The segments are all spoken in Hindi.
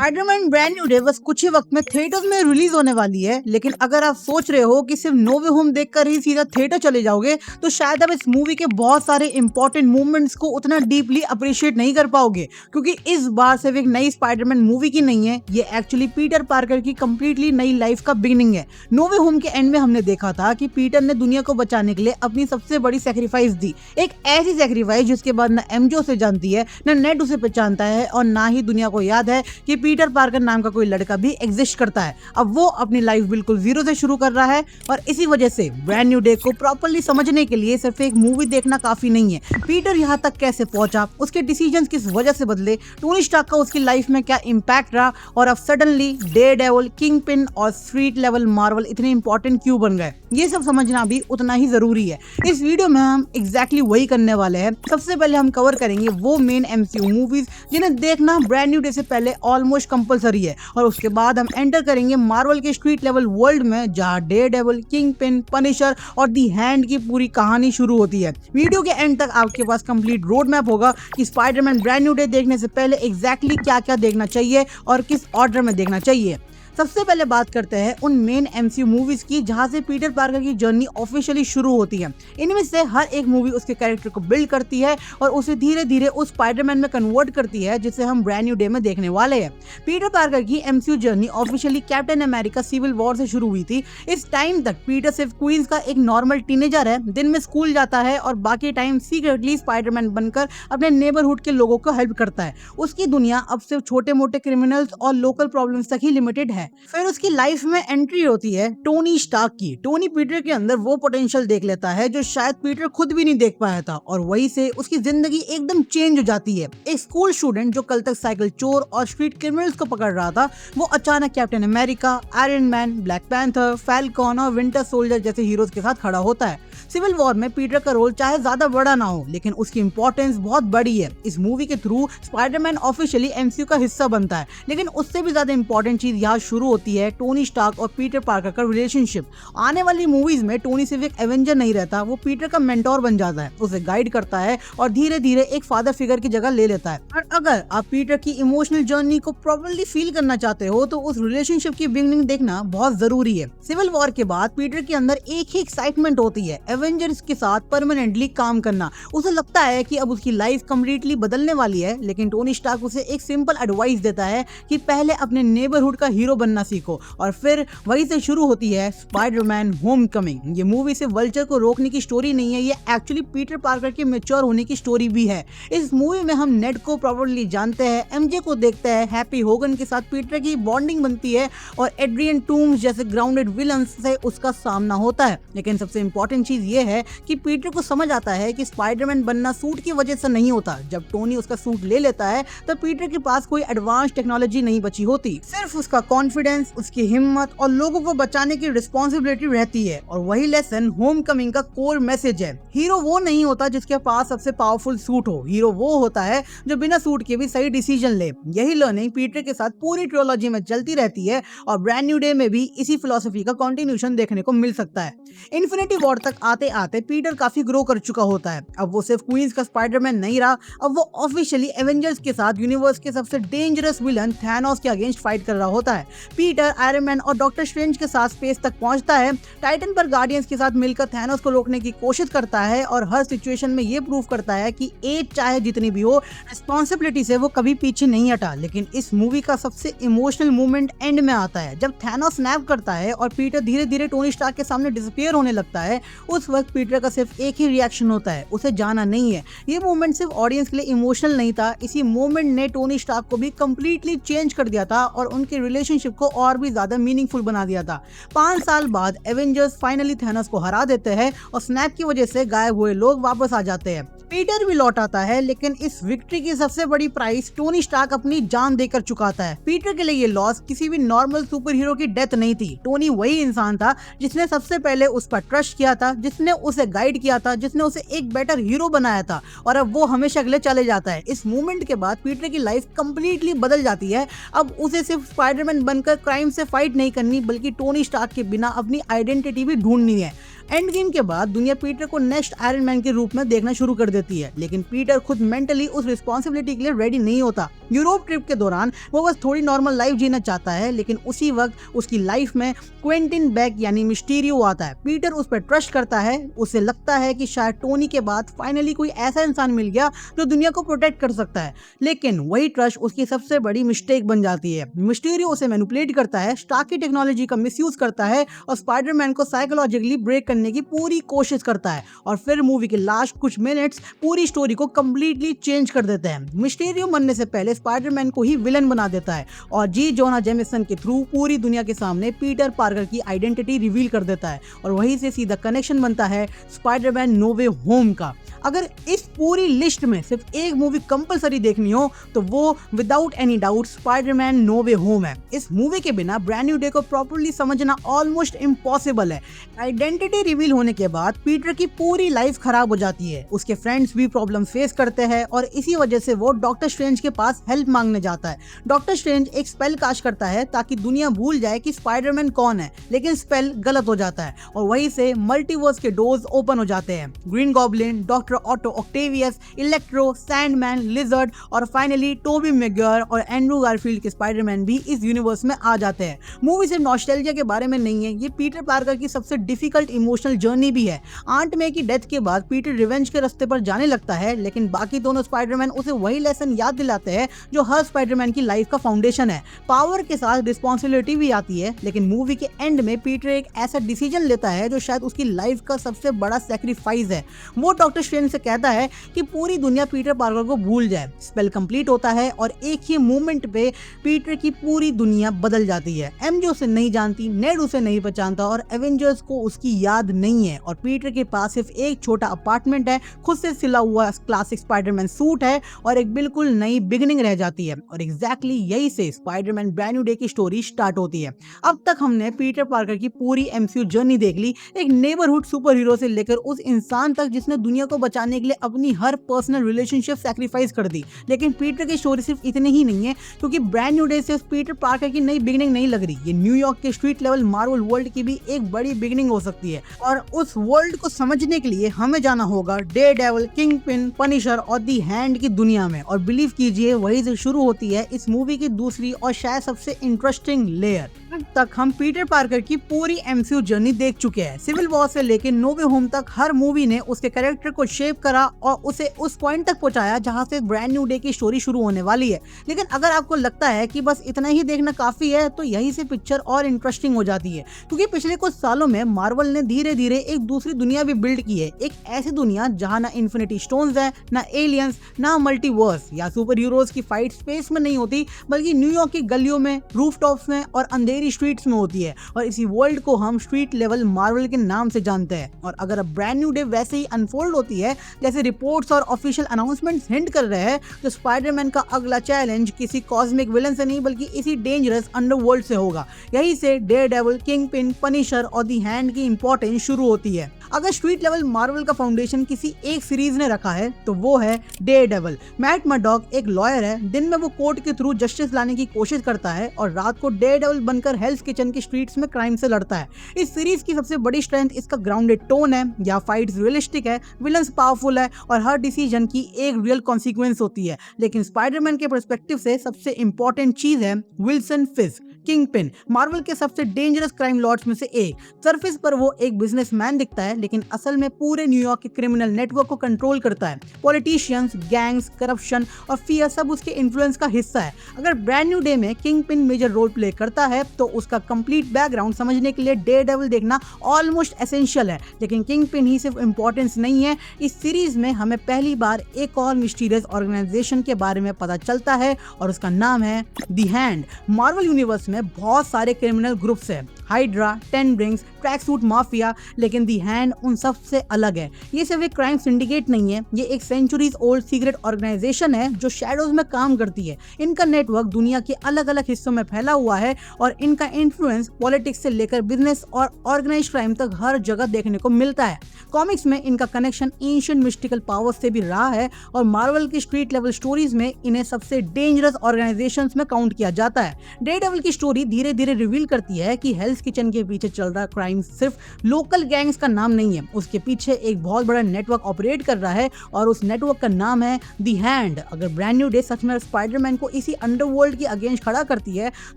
स्पाइडरमैन ब्रांड न्यू डे बस कुछ ही वक्त में थिएटर्स में रिलीज होने वाली है, लेकिन अगर आप सोच रहे हो कि सिर्फ नो वे होम देखकर ही सीधा थिएटर चले जाओगे तो शायद आप इस मूवी के बहुत सारे इंपॉर्टेंट मूवमेंट्स को उतना डीपली अप्रिशिएट नहीं कर पाओगे, क्योंकि इस बार सिर्फ एक नई स्पाइडरमैन मूवी की नहीं है, ये एक्चुअली पीटर पार्कर की कंप्लीटली नई लाइफ का बिगिनिंग है। नो वे होम के एंड में हमने देखा था कि पीटर ने दुनिया को बचाने के लिए अपनी सबसे बड़ी सैक्रिफाइस दी, एक ऐसी सैक्रिफाइस जिसके बाद न एमजे उसे जानती है, न नेड उसे पहचानता है और ना ही दुनिया को याद है कि पीटर पार्कर नाम का कोई लड़का भी एग्जिस्ट करता है। अब वो अपनी लाइफ बिल्कुल जीरो से शुरू कर रहा है और इसी वजह से ब्रांड न्यू डे को प्रॉपर्ली समझने के लिए सिर्फ एक मूवी देखना काफी नहीं है। पीटर यहाँ तक कैसे पहुंचा, उसके डिसीजंस किस वजह से बदले, टोनी स्टार्क का उसकी लाइफ में क्या इम्पैक्ट रहा और अब सडनली डेयरडेविल, किंगपिन और स्ट्रीट लेवल मार्वल इतने इंपॉर्टेंट क्यों बन गए, ये सब समझना भी उतना ही जरूरी है। इस वीडियो में हम एग्जैक्टली वही करने वाले हैं। सबसे पहले हम कवर करेंगे वो मेन एमसीयू मूवीज जिन्हें देखना ब्रांड न्यू डे से पहले ऑलमोस्ट कंपलसरी है, और उसके बाद हम एंटर करेंगे मार्वल के स्ट्रीट लेवल वर्ल्ड में जहां डेयरडेविल, किंगपिन, पनिशर और दी हैंड की पूरी कहानी शुरू होती है। वीडियो के एंड तक आपके पास कंप्लीट रोड मैप होगा कि स्पाइडरमैन ब्रांड न्यू डे देखने से पहले एग्जैक्टली क्या क्या देखना चाहिए और किस ऑर्डर में देखना चाहिए। सबसे पहले बात करते हैं उन मेन एमसीयू मूवीज की जहां से पीटर पार्कर की जर्नी ऑफिशियली शुरू होती है। इनमें से हर एक मूवी उसके कैरेक्टर को बिल्ड करती है और उसे धीरे धीरे उस स्पाइडरमैन में कन्वर्ट करती है जिसे हम ब्रांड न्यू डे में देखने वाले हैं। पीटर पार्कर की MCU journey officially Captain America Civil War से शुरू हुई थी। इस टाइम तक पीटर सिर्फ क्वींस का एक नॉर्मल टीनेजर है, दिन में स्कूल जाता है और बाकी टाइम सीक्रेटली स्पाइडरमैन बनकर अपने नेबरहुड के लोगों को हेल्प करता है। उसकी दुनिया अब सिर्फ छोटे मोटे क्रिमिनल्स और लोकल प्रॉब्लम्स तक ही लिमिटेड है। फिर उसकी लाइफ में एंट्री होती है टोनी स्टार्क की। टोनी पीटर के अंदर वो पोटेंशियल देख लेता है जो शायद पीटर खुद भी नहीं देख पाया था, और वहीं से उसकी जिंदगी एकदम चेंज हो जाती है। एक स्कूल स्टूडेंट जो कल तक साइकिल चोर और स्ट्रीट क्रिमिनल्स को पकड़ रहा था, वो अचानक captain America, iron man, black panther, Falcon और विंटर सोल्जर जैसे हीरोज के साथ खड़ा होता है। सिविल वॉर में पीटर का रोल चाहे ज्यादा बड़ा ना हो, लेकिन उसकी इंपॉर्टेंस बहुत बड़ी है। इस मूवी के थ्रू स्पाइडरमैन ऑफिशियली एमसीयू का हिस्सा बनता है, लेकिन उससे भी ज्यादा इंपॉर्टेंट चीज यहाँ शुरू होती है टोनी स्टार्क और पीटर पार्कर का रिलेशनशिप। आने वाली मूवीज में टोनी सिर्फ एक एवेंजर नहीं रहता, वो पीटर का मेंटोर बन जाता है, उसे गाइड करता है और धीरे धीरे एक फादर फिगर की जगह ले लेता है। और अगर आप पीटर की इमोशनल जर्नी को प्रॉपर्ली फील करना चाहते हो तो उस रिलेशनशिप की बिगिनिंग देखना बहुत जरूरी है। सिविल वॉर के बाद पीटर के अंदर एक ही एक्साइटमेंट होती है, एवेंजर्स के साथ परमानेंटली काम करना। उसे लगता है कि अब उसकी लाइफ कम्प्लीटली बदलने वाली है, लेकिन टोनी स्टार्क उसे एक सिंपल एडवाइस देता है कि पहले अपने नेबरहुड का हीरो बनना सीखो। और फिर वहीं से शुरू होती है स्पाइडरमैन होमकमिंग। ये मूवी सिर्फ वल्चर को रोकने की स्टोरी नहीं है, ये एक्चुअली पीटर पार्कर के मैच्योर होने की स्टोरी भी है। इस मूवी में हम नेड को प्रॉपर्ली जानते हैं, एमजे को देखते हैं, हैप्पी होगन के साथ पीटर की बॉन्डिंग बनती है और एड्रियन टूम्स जैसे ग्राउंडेड विलन्स से उसका सामना होता है। लेकिन सबसे इंपॉर्टेंट चीज ये है कि पीटर को समझ आता है कि स्पाइडरमैन बनना सूट की वजह से नहीं होता। जब टोनी उसका सूट ले लेता है तो पीटर के पास कोई एडवांस टेक्नोलॉजी नहीं बची होती, सिर्फ उसका कॉन्फिडेंस, उसकी हिम्मत और लोगों को बचाने की रिस्पॉन्सिबिलिटी रहती है। और वही लेसन होमकमिंग का कोर मैसेज है। हीरो वो नहीं होता जिसके पास सबसे पावरफुल सूट हो, हीरो वो होता है जो बिना सूट के भी सही डिसीजन ले। यही लर्निंग पीटर के साथ पूरी ट्रिलॉजी में चलती रहती है और ब्रांड न्यू डे में भी इसी फिलॉसफी का कंटिन्यूएशन देखने को मिल सकता है। इन्फिनिटी वॉर तक आते आते पीटर काफी ग्रो कर चुका होता है। अब वो सिर्फ क्वींस का स्पाइडरमैन नहीं रहा, अब वो ऑफिशियली एवेंजर्स के साथ यूनिवर्स के सबसे डेंजरस विलन थैनोस के अगेंस्ट फाइट कर रहा होता है। पीटर आयरन मैन और डॉक्टर स्ट्रेंज के साथ स्पेस तक पहुंचता है, टाइटन पर गार्डियंस के साथ मिलकर थैनोस को रोकने की कोशिश करता है और हर सिचुएशन में ये प्रूव करता है कि एज चाहे जितनी भी हो, रिस्पॉन्सिबिलिटी से वो कभी पीछे नहीं हटा। लेकिन इस मूवी का सबसे इमोशनल मोमेंट एंड में आता है, जब थैनोस स्नैप करता है और पीटर धीरे धीरे टोनी स्टार्क के सामने डिसअपीयर होने लगता है। उस वक्त पीटर का सिर्फ एक ही रिएक्शन होता है, उसे जाना नहीं है। ये मोमेंट सिर्फ ऑडियंस के लिए इमोशनल नहीं था, इसी मोमेंट ने टोनी स्टार्क को भी कंप्लीटली चेंज कर दिया था और उनके रिलेशनशिप को और भी ज्यादा मीनिंगफुल बना दिया था। 5 साल बाद एवेंजर्स फाइनली थैनोस को हरा देते हैं और स्नैप की वजह से गायब हुए लोग वापस आ जाते हैं। पीटर भी लौट आता है, लेकिन इस विक्ट्री की सबसे बड़ी प्राइस टोनी स्टार्क अपनी जान देकर चुकाता है। पीटर के लिए ये लॉस किसी भी नॉर्मल सुपर हीरो की डेथ नहीं थी। टोनी वही इंसान था जिसने सबसे पहले उस पर ट्रस्ट किया था, जिसने उसे गाइड किया था, जिसने उसे एक बेटर हीरो बनाया था, और अब वो हमेशा के लिए चले जाता है। इस मूवमेंट के बाद पीटर की लाइफ कंप्लीटली बदल जाती है। अब उसे सिर्फ स्पाइडरमैन बनकर क्राइम से फाइट नहीं करनी, बल्कि टोनी स्टार्क के बिना अपनी आइडेंटिटी भी ढूंढनी है। एंड गेम के बाद दुनिया पीटर को नेक्स्ट आयरन मैन के रूप में देखना शुरू कर देती है, लेकिन पीटर खुद मेंटली उस रिस्पॉन्सिबिलिटी के लिए रेडी नहीं होता। यूरोप ट्रिप के दौरान वो बस थोड़ी नॉर्मल लाइफ जीना चाहता है, लेकिन उसी वक्त उसकी लाइफ में क्वेंटिन बेक यानी मिस्टीरियो आता है। पीटर उस पर ट्रस्ट करता है, उसे लगता है कि शायद टोनी के बाद फाइनली कोई ऐसा इंसान मिल गया जो दुनिया को प्रोटेक्ट कर सकता है, लेकिन वही ट्रस्ट उसकी सबसे बड़ी मिस्टेक बन जाती है। मिस्टीरियो उसे मैनिपुलेट करता है, स्टार्क की टेक्नोलॉजी का मिसयूज करता है और स्पाइडरमैन को साइकोलॉजिकली ब्रेक करने की पूरी कोशिश करता है, और फिर मूवी के लास्ट कुछ मिनट्स पूरी स्टोरी को कंप्लीटली चेंज कर देते हैं। मिस्टीरियो मरने से पहले स्पाइडरमैन को ही विलन बना देता है और जी जोना जेमिसन के थ्रू पूरी दुनिया के सामने पीटर पार्कर की आइडेंटिटी रिवील कर देता है, और वहीं से सीधा कनेक्शन बनता है स्पाइडरमैन नो वे होम का। अगर इस पूरी लिस्ट में सिर्फ एक मूवी कंपलसरी देखनी हो तो वो without any doubt Spiderman no way home है। इस मूवी के बिना ब्रांड न्यू डे को प्रॉपर्ली समझना ऑलमोस्ट इम्पॉसिबल है। आइडेंटिटी रिवील होने के बाद पीटर की पूरी लाइफ खराब हो जाती है, उसके फ्रेंड्स भी प्रॉब्लम फेस करते हैं और इसी वजह से वो डॉक्टर स्ट्रेंज के पास हेल्प मांगने जाता है। डॉक्टर स्ट्रेंज एक स्पेल कास्ट करता है ताकि दुनिया भूल जाए कि स्पाइडरमैन कौन है, लेकिन स्पेल गलत हो जाता है और वहीं से मल्टीवर्स के डोर्स ओपन हो जाते हैं। Green goblin, doctor Otto Octavius, electro, Sandman, lizard और फाइनली टोबी मैguire और एंड्रू गारफील्ड के स्पाइडरमैन भी इस यूनिवर्स में आ जाते हैं। मूवी सिर्फ नॉस्टैल्जिया के बारे में नहीं है, ये पीटर पार्कर की सबसे डिफिकल्ट इमोशनल जर्नी भी है। आंट मे की डेथ के बाद पीटर रिवेंज के रास्ते पर जाने लगता है, लेकिन बाकी दोनों स्पाइडरमैन उसे वही लेसन याद दिलाते हैं जो हर स्पाइडरमैन की लाइफ का फाउंडेशन है। पावर के साथ रिस्पॉन्सिबिलिटी भी आती है, लेकिन मूवी के एंड में पीटर एक ऐसा डिसीजन लेता है जो शायद उसकी लाइफ का सबसे बड़ा सैक्रिफाइस है। वो डॉक्टर स्ट्रेंज से कहता है कि पूरी दुनिया पीटर पार्कर को भूल जाए। स्पेल कंप्लीट होता है और एक ही मूवमेंट पे पीटर की पूरी दुनिया बदल जाती है। एमजे उसे नहीं जानती, नेड उसे नहीं पहचानता और एवेंजर्स को उसकी याद नहीं है, और पीटर के पास सिर्फ एक छोटा अपार्टमेंट है, खुद से सिला हुआ क्लासिक स्पाइडरमैन सूट है और एक बिल्कुल नई बिगिनिंग रह जाती है। और एग्जैक्टली यही से स्पाइडरमैन ब्रांड न्यू डे की स्टोरी स्टार्ट होती है। अब तक हमने पीटर पार्कर की पूरी एमसीयू जर्नी देख ली, एक नेबरहुड सुपर हीरो से लेकर उस इंसान तक जिसने दुनिया को बचाने के लिए अपनी हर पर्सनल रिलेशनशिप सैक्रिफाइस कर दी। लेकिन पीटर की स्टोरी सिर्फ इतनी ही नहीं है, क्योंकि ब्रांड न्यू डे से पीटर पार्कर की नई बिगिनिंग नहीं लग रही, ये न्यूयॉर्क के स्ट्रीट लेवल मार्वल वर्ल्ड की भी एक बड़ी बिगिनिंग हो सकती है। और उस वर्ल्ड को समझने के लिए हमें जाना होगा डेयरडेविल, किंगपिन, पनिशर और दी हैंड की दुनिया में, और बिलीव कीजिए वहीं से शुरू होती है इस मूवी की दूसरी और शायद सबसे इंटरेस्टिंग लेयर। अब तक हम पीटर पार्कर की पूरी एमसीयू जर्नी देख चुके हैं। सिविल वॉर से लेकर नो वे होम तक हर मूवी ने उसके कैरेक्टर को शेप करा और उसे उस पॉइंट तक पहुंचाया जहां से ब्रांड न्यू डे की स्टोरी शुरू होने वाली है। लेकिन अगर आपको लगता है कि बस इतना ही देखना काफी है तो यहीं से पिक्चर और इंटरेस्टिंग हो जाती है, क्योंकि पिछले कुछ सालों में मार्वल ने धीरे धीरे एक दूसरी दुनिया भी बिल्ड की है। एक ऐसी दुनिया जहां ना इन्फिनिटी स्टोन्स है, ना एलियंस, ना मल्टीवर्स या सुपर हीरोज की फाइट स्पेस में नहीं होती, बल्कि न्यूयॉर्क की गलियों में, रूफटॉप्स में और अंधेरी स्ट्रीट्स में होती है। और इसी वर्ल्ड को हम स्ट्रीट लेवल मार्वल के नाम से जानते हैं। और अगर अब ब्रांड न्यू डे वैसे ही अनफोल्ड होती है जैसे रिपोर्ट्स और ऑफिशियल अनाउंसमेंट्स हिंट कर रहे हैं, तो स्पाइडरमैन का अगला चैलेंज किसी कॉस्मिक विलन से नहीं बल्कि इसी डेंजरस अंडरवर्ल्ड से होगा। यही से डेयरडेविल, किंगपिन, पनिशर और दी हैंड की इंपॉर्टेंस शुरू होती है। अगर स्ट्रीट लेवल मार्वल का फाउंडेशन किसी एक सीरीज ने रखा है तो वो है डेयरडेविल। मैट मर्डॉक एक लॉयर है, दिन में वो कोर्ट के थ्रू जस्टिस लाने की कोशिश करता है और रात को डेयरडेविल बनकर हेल्स किचन की स्ट्रीट्स में क्राइम से लड़ता है। इस सीरीज की सबसे बड़ी स्ट्रेंथ इसका ग्राउंडेड टोन है, यहाँ फाइट्स रियलिस्टिक है, विलन्स पावरफुल है और हर डिसीजन की एक रियल कॉन्सिक्वेंस होती है। लेकिन स्पाइडरमैन के पर्सपेक्टिव से सबसे इंपॉर्टेंट चीज है विल्सन फिस्क, किंगपिन, मार्वल के सबसे डेंजरस क्राइम लॉर्ड्स में से एक। सरफेस पर वो एक बिजनेसमैन दिखता है, लेकिन असल में पूरे न्यूयॉर्क के क्रिमिनल नेटवर्क को कंट्रोल करता है। पॉलिटिशियंस, गैंग्स, करप्शन और फियर सब उसके इन्फ्लुएंस का हिस्सा है। अगर ब्रांड न्यू डे में किंगपिन मेजर रोल प्ले करता है तो उसका कंप्लीट बैकग्राउंड समझने के लिए डेयरडेविल देखना ऑलमोस्ट एसेंशियल है। लेकिन किंगपिन ही सिर्फ इंपॉर्टेंस नहीं है, इस सीरीज में हमें पहली बार एक और मिस्टीरियस ऑर्गेनाइजेशन के बारे में पता चलता है और उसका नाम है दी हैंड। मार्वल यूनिवर्स में बहुत सारे क्रिमिनल ग्रुप्स हैं, hydra, ten rings, track suit mafia, लेकिन दी हैंड उन सब से अलग है। ये सिर्फ एक क्राइम सिंडिकेट नहीं है, ये एक सेंचुरीज ओल्ड सीक्रेट ऑर्गेनाइजेशन है जो शैडोज में काम करती है। इनका नेटवर्क दुनिया के अलग अलग हिस्सों में फैला हुआ है और इनका इन्फ्लुएंस पॉलिटिक्स से लेकर बिजनेस और ऑर्गेनाइज्ड क्राइम तक हर जगह देखने को मिलता है। कॉमिक्स में इनका कनेक्शन एंशिएंट मिस्टिकल पावर्स से भी रहा है और मार्वल की स्ट्रीट लेवल स्टोरीज में इन्हें सबसे डेंजरस ऑर्गेनाइजेशंस में काउंट किया जाता है। डेयरडेविल की स्टोरी धीरे धीरे रिवील करती है कि हेल्स हेल्स किचन के पीछे चल रहा क्राइम सिर्फ लोकल गैंग्स का नाम नहीं है, उसके पीछे एक बहुत बड़ा नेटवर्क ऑपरेट कर रहा है और उस नेटवर्क का नाम है दी हैंड। अगर ब्रांड न्यू डे सच में स्पाइडरमैन को इसी अंडरवर्ल्ड के अगेंस्ट खड़ा करती है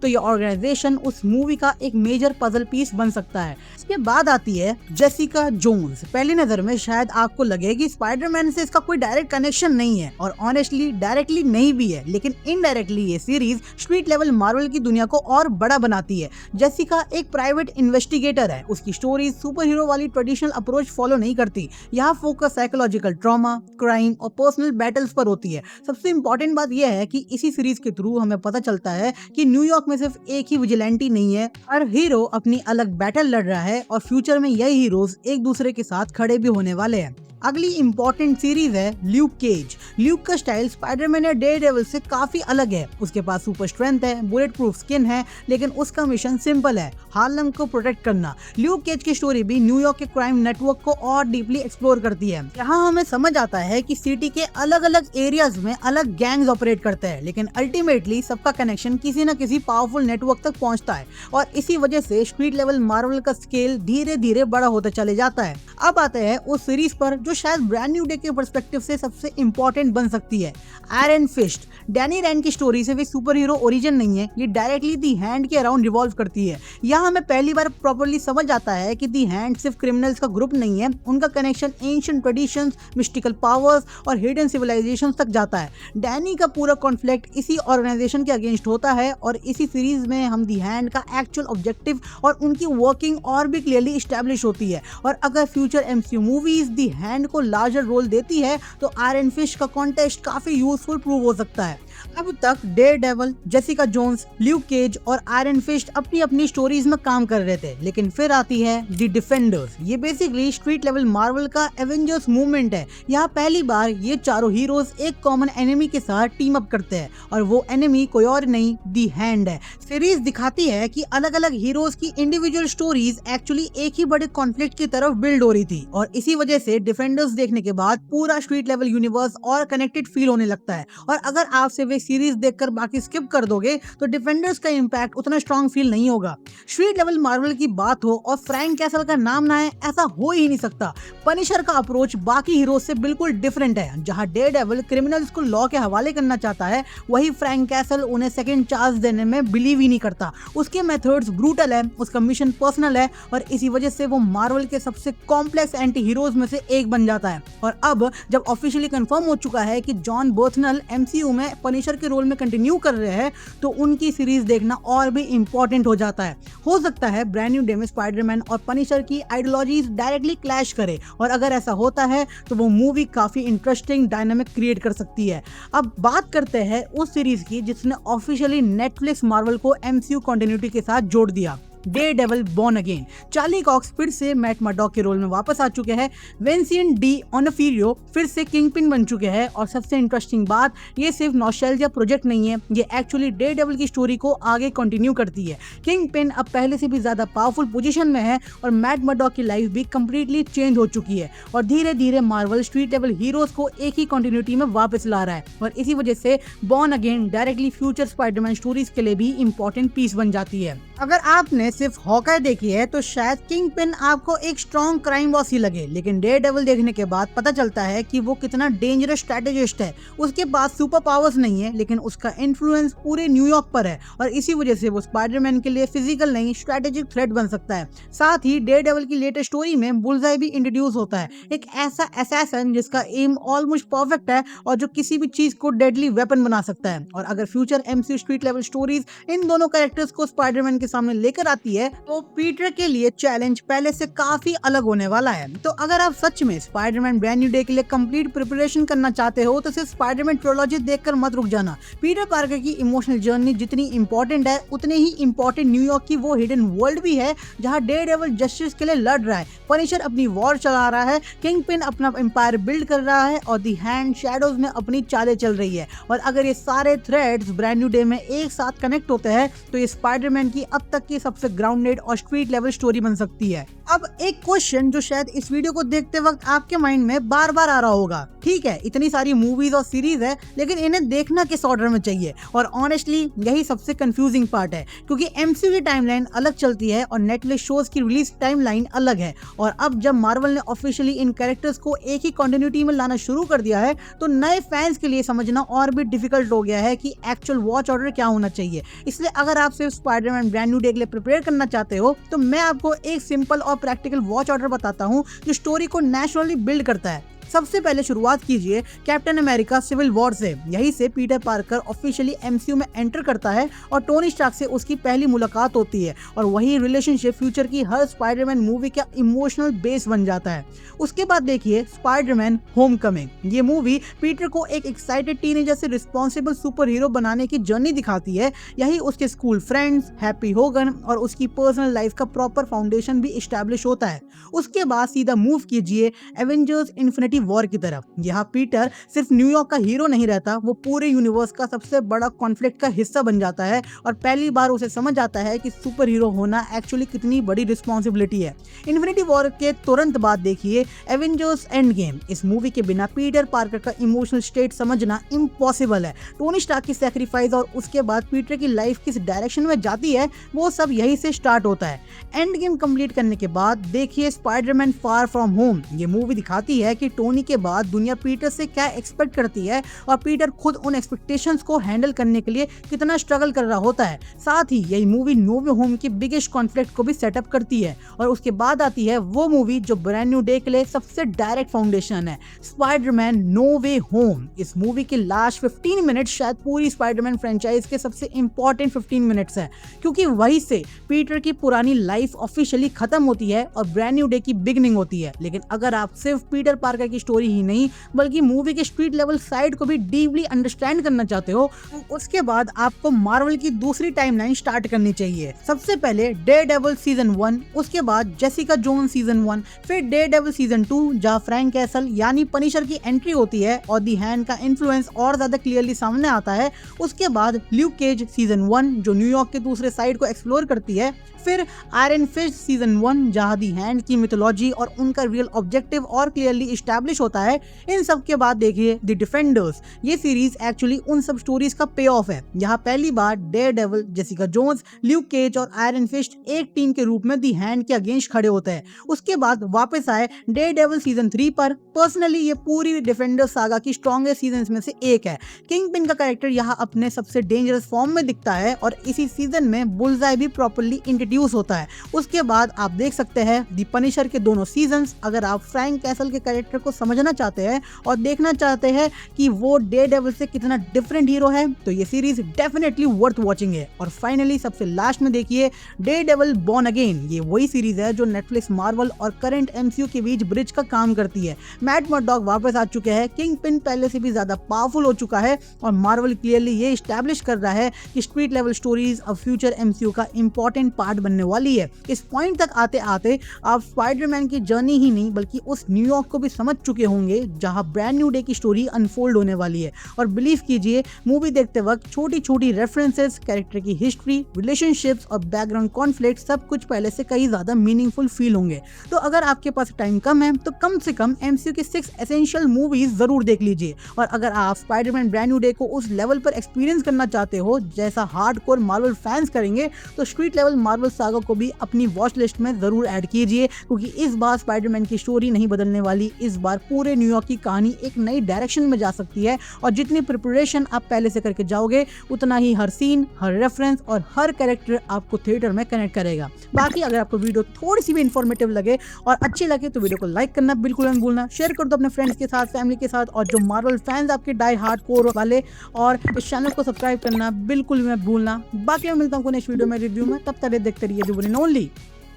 तो ये ऑर्गेनाइजेशन उस मूवी का एक मेजर पजल पीस बन सकता है। इसके बाद आती है जेसिका जोन्स। पहली नजर में शायद आपको लगे कि स्पाइडरमैन से इसका कोई डायरेक्ट कनेक्शन नहीं है, और ऑनेस्टली डायरेक्टली नहीं भी है, लेकिन इनडायरेक्टली ये सीरीज स्ट्रीट लेवल मार्वल की दुनिया को और बड़ा बनाती है। जेसिका एक प्राइवेट इन्वेस्टिगेटर है, उसकी स्टोरीज सुपर हीरो वाली ट्रेडिशनल अप्रोच फॉलो नहीं करती। यहाँ फोकस साइकोलॉजिकल ट्रॉमा, क्राइम और पर्सनल बैटल्स पर होती है। सबसे इंपॉर्टेंट बात यह है कि इसी सीरीज के थ्रू हमें पता चलता है कि न्यूयॉर्क में सिर्फ एक ही विजिलेंटी नहीं है, हर हीरो अपनी अलग बैटल लड़ रहा है और फ्यूचर में यही हीरोज एक दूसरे के साथ खड़े भी होने वाले हैं। अगली इंपॉर्टेंट सीरीज है ल्यूक केज। ल्यूक का स्टाइल स्पाइडरमैन या डेयरडेविल से काफी अलग है। उसके पास सुपर स्ट्रेंथ है, बुलेट प्रूफ स्किन है, लेकिन उसका मिशन सिंपल है, हार्लम को प्रोटेक्ट करना। ल्यूक केज की स्टोरी भी न्यूयॉर्क के क्राइम नेटवर्क को और डीपली एक्सप्लोर करती है। यहाँ हमें समझ आता है कि सिटी के अलग अलग एरियाज में अलग गैंग्स ऑपरेट करते हैं, लेकिन अल्टीमेटली सबका कनेक्शन किसी न किसी पावरफुल नेटवर्क तक पहुँचता है, और इसी वजह से स्ट्रीट लेवल मार्वल का स्केल धीरे धीरे बड़ा होता चले जाता है। अब आते हैं उस सीरीज पर जो शायद ब्रांड न्यू डे के पर्सपेक्टिव से सबसे इंपॉर्टेंट बन सकती है, आयरन फिस्ट। डैनी रैन की स्टोरी से भी सुपर हीरो ओरिजिन नहीं है, ये डायरेक्टली दी हैंड के अराउंड रिवॉल्व करती है। यहाँ हमें पहली बार प्रॉपर्ली समझ आता है कि दी हैंड सिर्फ क्रिमिनल्स का ग्रुप नहीं है, उनका connection ancient traditions, mystical powers और हिडन सिविलाइजेशंस तक जाता है। डैनी का पूरा कॉन्फ्लिक्ट इसी ऑर्गेनाइजेशन के अगेंस्ट होता है, और इसी सीरीज में हम दी हैंड का एक्चुअल ऑब्जेक्टिव और उनकी वर्किंग और भी क्लियरली एस्टैब्लिश होती है। और अगर future MCU movies the Hand को लार्जर रोल देती है तो आयरन फिस्ट का कॉन्टेस्ट काफी यूजफुल प्रूव हो सकता है। अब तक Daredevil, Jessica Jones, Luke Cage और आयरन फिस्ट अपनी अपनी स्टोरीज में काम कर रहे थे, लेकिन फिर आती है द डिफेंडर्स। ये बेसिकली स्ट्रीट लेवल मार्वल का एवेंजर्स मूवमेंट है। यहाँ पहली बार ये चारों हीरोज एक कॉमन एनिमी के साथ टीम अप करते हैं, और वो एनिमी कोई और नहीं दी हैंड है। सीरीज दिखाती है कि अलग अलग हीरोज की इंडिविजुअल स्टोरीज एक्चुअली एक ही बड़े कॉन्फ्लिक्ट की तरफ बिल्ड हो रही थी, और इसी वजह से डिफेंडर्स देखने के बाद पूरा स्ट्रीट लेवल यूनिवर्स और कनेक्टेड फील होने लगता है। और अगर आप सिर्फ एक सीरीज देखकर बाकी स्किप कर दोगे तो डिफेंडर्स का इंपैक्ट उतना स्ट्रॉन्ग फील नहीं होगा। स्ट्रीट लेवल मार्वल की बात हो और फ्रैंक कैसल का नाम ना है, ऐसा हो ही नहीं सकता। पनिशर का अप्रोच बाकी हीरो से बिल्कुल डिफरेंट है। जहां डेयरडेविल क्रिमिनल्स को लॉ के हवाले करना चाहता है, वही फ्रैंक कैसल उन्हें सेकंड चांस देने में बिलीव ही नहीं करता। उसके मेथड्स ब्रूटल है, उसका मिशन पर्सनल है, और इसी वजह से वो मार्वल के सबसे कॉम्प्लेक्स एंटी हीरोज में से एक बन जाता है। और अब जब ऑफिशियली कंफर्म हो चुका है कि जॉन बर्थनल एमसीयू में पनिशर के रोल में कंटिन्यू कर रहे हैं, तो उनकी सीरीज देखना और भी इंपॉर्टेंट हो जाता है। हो सकता है ब्रांड न्यू डे में स्पाइडरमैन और पनिशर की आइडियोलॉजीज डायरेक्टली क्लैश करे, और अगर ऐसा होता है तो वो मूवी काफी इंटरेस्टिंग डायनामिक क्रिएट कर सकती है। अब बात करते हैं उस सीरीज की जिसने ऑफिशियली नेटफ्लिक्स मार्वल को एमसीयू कंटिन्यूटी के साथ जोड़ दिया, Daredevil born again. Charlie Cox फिर से मैट मर्डॉक के रोल में वापस आ चुके हैं। विंसेंट डी ऑनोफिरियो फिर से किंगपिन बन चुके हैं, और सबसे इंटरेस्टिंग बात, ये सिर्फ नॉस्टैल्जिया प्रोजेक्ट नहीं है, ये एक्चुअली डेयरडेविल की स्टोरी को आगे कंटिन्यू करती है। किंगपिन अब पहले से भी ज्यादा पावरफुल पोजीशन में है, और मैट मर्डॉक की लाइफ भी कंप्लीटली चेंज हो चुकी है, और धीरे धीरे मार्वल स्ट्रीट लेवल हीरोज को एक ही कंटिन्यूटी में वापस ला रहा है। और इसी वजह से born again directly future Spiderman stories के लिए भी इंपॉर्टेंट पीस बन जाती है। अगर आपने सिर्फ हॉकाई देखी है तो शायद किंगपिन आपको एक स्ट्रॉन्ग क्राइम बॉस ही लगे, लेकिन डेयरडेविल देखने के बाद पता चलता है कि वो कितना डेंजरस स्ट्रेटेजिस्ट है। उसके पास सुपर पावर्स नहीं है, लेकिन उसका इन्फ्लुएंस पूरे न्यूयॉर्क पर है, और इसी वजह से वो स्पाइडरमैन के लिए फिजिकल नहीं स्ट्रेटेजिक थ्रेट बन सकता है। साथ ही डेयरडेविल की लेटेस्ट स्टोरी में बुलजाई भी इंट्रोड्यूस होता है, एक ऐसा असैसिन जिसका एम ऑलमोस्ट परफेक्ट है और जो किसी भी चीज को डेडली वेपन बना सकता है। और अगर future MCU street level stories in दोनों कैरेक्टर्स को स्पाइडरमैन के सामने लेकर आती है, तो पीटर के लिए चैलेंज पहले से काफी अलग होने वाला है। तो अगर आप सच में स्पाइडरमैन ब्रांड न्यू डे के लिए कंप्लीट प्रिपरेशन करना चाहते हो तो सिर्फ स्पाइडरमैन ट्रिलॉजी देखकर मत रुक जाना। पीटर पार्कर की इमोशनल जर्नी जितनी इंपॉर्टेंट है, उतनी ही इंपॉर्टेंट न्यूयॉर्क की वो हिडन वर्ल्ड भी है जहां डेयरडेविल जस्टिस के लिए लड़ रहा है, पनिशर अपनी वॉर चला रहा है, किंगपिन अपना एम्पायर बिल्ड कर रहा है, और दी हैंड शैडोज में अपनी चालें चल रही है। और अगर ये सारे थ्रेड्स ब्रांड न्यू डे में एक साथ कनेक्ट होते हैं तो ये स्पाइडरमैन की अब तक की सबसे ग्राउंडेड और स्ट्रीट लेवल स्टोरी बन सकती है। अब एक क्वेश्चन जो शायद इस वीडियो को देखते वक्त आपके माइंड में बार बार आ रहा होगा, ठीक है इतनी सारी मूवीज और सीरीज है लेकिन इन्हें देखना किस ऑर्डर में चाहिए? और ऑनेस्टली यही सबसे कंफ्यूजिंग पार्ट है, क्योंकि एमसीयू की टाइमलाइन अलग चलती है और नेटफ्लिक्स शोज की रिलीज टाइमलाइन अलग है। और अब जब मार्वल ने ऑफिशियली इन कैरेक्टर्स को एक ही कंटिन्यूटी में लाना शुरू कर दिया है तो नए फैंस के लिए समझना और भी डिफिकल्ट हो गया है कि एक्चुअल वॉच ऑर्डर क्या होना चाहिए। इसलिए अगर आप सिर्फ स्पाइडरमैन ब्रांड न्यू डे के लिए प्रिपेयर करना चाहते हो तो मैं आपको एक सिंपल और प्रैक्टिकल वॉच ऑर्डर बताता हूँ जो स्टोरी को नेचुरली बिल्ड करता है। सबसे पहले शुरुआत कीजिए कैप्टन अमेरिका सिविल वॉर से। यहीं से पीटर पार्कर ऑफिशियली एमसीयू में एंटर करता है और टोनी स्टार्क से उसकी पहली मुलाकात होती है और वही रिलेशनशिप फ्यूचर की हर स्पाइडरमैन मूवी का इमोशनल बेस बन जाता है। उसके बाद देखिए स्पाइडरमैन होमकमिंग। ये मूवी पीटर को एक एक्साइटेड टीनेजर से रिस्पॉन्सिबल सुपर हीरो बनाने की जर्नी दिखाती है। यही उसके स्कूल फ्रेंड्स, हैप्पी होगन और उसकी पर्सनल लाइफ का प्रॉपर फाउंडेशन भी एस्टैब्लिश होता है। उसके बाद सीधा मूव कीजिए एवेंजर्स इन्फिनिटी वॉर की तरफ। यहाँ पीटर सिर्फ न्यूयॉर्क का हीरो नहीं रहता, वो पूरे यूनिवर्स का सबसे बड़ा कॉन्फ्लिक्ट का हिस्सा बन जाता है और पहली बार उसे समझ आता है कि सुपर हीरो होना एक्चुअली कितनी बड़ी रिस्पॉन्सिबिलिटी है। इन्फिनिटी वॉर के तुरंत बाद देखिए एवेंजर्स एंड गेम। इस मूवी के बिना पीटर पार्कर का इमोशनल स्टेट समझना इम्पॉसिबल है। टोनी स्टार्क की सैक्रिफाइस और उसके बाद पीटर की लाइफ किस डायरेक्शन में जाती है वो सब यही से स्टार्ट होता है। एंड गेम कंप्लीट करने के बाद देखिए स्पाइडरमैन फार फ्रॉम होम। ये मूवी दिखाती है कि टोनी के बाद दुनिया पीटर से क्या एक्सपेक्ट करती है और पीटर खुद उन एक्सपेक्टेशंस को हैंडल करने के लिए कितना स्ट्रगल कर रहा होता है। साथ ही यही मूवी नो वे होम की बिगेस्ट कॉन्फ्लिक्ट को भी सेटअप करती है। और उसके बाद आती है वो मूवी जो ब्रांड न्यू डे के लिए सबसे डायरेक्ट फाउंडेशन है, स्पाइडरमैन नो वे होम। इस मूवी के लास्ट 15 मिनट शायद पूरी स्पाइडरमैन फ्रेंचाइज के सबसे इंपॉर्टेंट 15 मिनट्स है, क्योंकि वहीं से पीटर की पुरानी लाइफ ऑफिशियली खत्म होती है और ब्रांड न्यू डे की बिगनिंग होती है। लेकिन अगर आप सिर्फ पीटर पार्कर की स्टोरी ही नहीं बल्कि मूवी के स्ट्रीट लेवल साइड को भी डीपली अंडरस्टैंड करना चाहते हो तो उसके बाद आपको मार्वल की दूसरी टाइमलाइन स्टार्ट करनी चाहिए। सबसे पहले डेयरडेविल सीजन 1, उसके बाद जेसिका जोन्स सीजन 1, फिर डेयरडेविल सीजन 2 जहां फ्रैंक कैसल यानी पनिशर की एंट्री होती है और दी हैंड का इन्फ्लुएंस और ज्यादा क्लियरली सामने आता है। उसके बाद ल्यूक केज सीजन 1 जो न्यूयॉर्क के दूसरे साइड को एक्सप्लोर करती है। फिर आयरन फिस्ट सीजन 1 जहां दी हैंड की मिथोलॉजी और उनका रियल ऑब्जेक्टिव और क्लियरली एस्टैब्लिश होता है। इन सब के बाद देखिए द डिफेंडर्स। ये सीरीज एक्चुअली उन सब स्टोरीज का पे ऑफ है। यहाँ पहली बार Daredevil, Jessica Jones, Luke Cage और आयरन फिस्ट एक टीम के रूप में दी हैंड के अगेंस्ट खड़े होते हैं। उसके बाद वापस आए डेयरडेविल सीजन 3 पर। पर्सनली ये पूरी डिफेंडर सागा की स्ट्रॉन्गेस्ट सीजन में से एक है। किंगपिन का कैरेक्टर यहाँ अपने सबसे डेंजरस फॉर्म में दिखता है और इसी सीजन में बुलजाई भी प्रॉपर्ली इंट्रोड्यूस होता है। उसके बाद आप देख सकते हैं दी पनिशर के दोनों सीजन्स। अगर आप फ्रैंक कैसल के कैरेक्टर को समझना चाहते हैं और देखना चाहते हैं कि वो डेयरडेविल से कितना डिफरेंट हीरो है तो ये सीरीज डेफिनेटली वर्थ वॉचिंग है। और फाइनली सबसे लास्ट में देखिए डेयरडेविल बॉर्न अगेन। ये वही सीरीज है जो नेटफ्लिक्स, मार्वल और करंट एमसीयू के बीच ब्रिज का काम करती है। मैट मर्डॉक वापस आ चुके हैं, किंगपिन पहले से भी ज्यादा पावरफुल हो चुका है और मार्वल क्लियरली ये एस्टैब्लिश कर रहा है कि स्ट्रीट लेवल स्टोरीज अब फ्यूचर एमसीयू का इंपॉर्टेंट पार्ट बनने वाली है। इस पॉइंट तक आते आते आप स्पाइडरमैन की जर्नी ही नहीं बल्कि उस न्यूयॉर्क को भी समझ चुके होंगे जहां ब्रांड न्यू डे की स्टोरी अनफोल्ड होने वाली है। और बिलीव कीजिए मूवी देखते वक्त छोटी छोटी रेफरेंसेस, कैरेक्टर की हिस्ट्री, रिलेशनशिप्स और बैकग्राउंड कॉन्फ्लिक्ट सब कुछ पहले से कहीं ज्यादा मीनिंगफुल फील होंगे। तो अगर आपके पास टाइम कम है तो कम से कम एमसीयू की 6 एसेंशियल मूवीज जरूर देख लीजिए। और अगर आप स्पाइडरमैन ब्रांड न्यू डे को उस लेवल पर एक्सपीरियंस करना चाहते हो जैसा हार्डकोर मार्वल फैंस करेंगे तो स्ट्रीट लेवल मार्वल सागा को भी अपनी वॉच लिस्ट में जरूर ऐड कीजिए, क्योंकि इस बार स्पाइडरमैन की स्टोरी नहीं बदलने वाली। इस बार पूरे न्यूयॉर्क की कहानी एक नई डायरेक्शन में जा सकती है और जितनी प्रिपरेशन आप पहले से करके जाओगे उतना ही हर सीन, हर रेफरेंस और हर कैरेक्टर आपको थिएटर में कनेक्ट करेगा। बाकी अगर आपको वीडियो थोड़ी सी भी इंफॉर्मेटिव लगे और अच्छी लगे तो वीडियो को लाइक करना बिल्कुल मत भूलना, शेयर कर दो अपने फ्रेंड्स के साथ, फैमिली के साथ, और जो मार्वल फैंस आपके डाई हार्ड कोर वाले, और इस चैनल को सब्सक्राइब करना बिल्कुल भी मत भूलना। बाकी मैं मिलता हूँ नेक्स्ट वीडियो में, रिव्यू में। तब तक देखते रहिए जो ओनली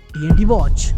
TNT वॉच।